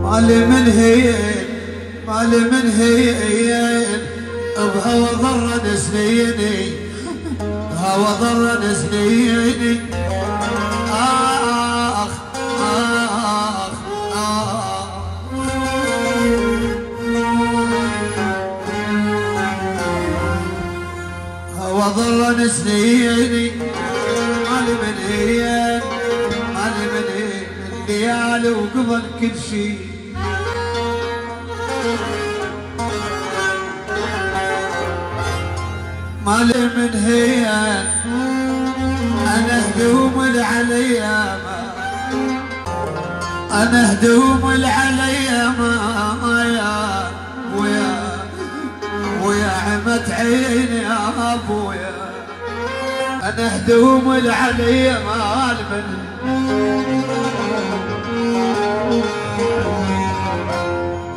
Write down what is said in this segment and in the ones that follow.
مالي من هي مالي من هي بهوى ضرن سنيني بهوى ضرن سنيني آخ آخ آخ هوى ضرن سنيني مالي من هي مالي من هي الليالي وقبل كل شي مالي من هي انا هدوم العليا انا هدوم العليا ما ويا عمت عيني يا ابويا انا هدوم العليا مال من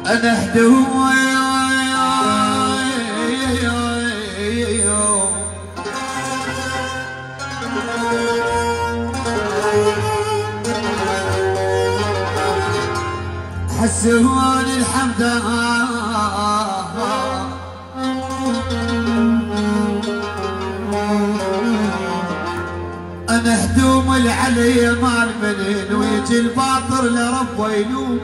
انا هدوم حسون الحمد انا هدوم العلي مال منين ويجي الباطر لربه يلوم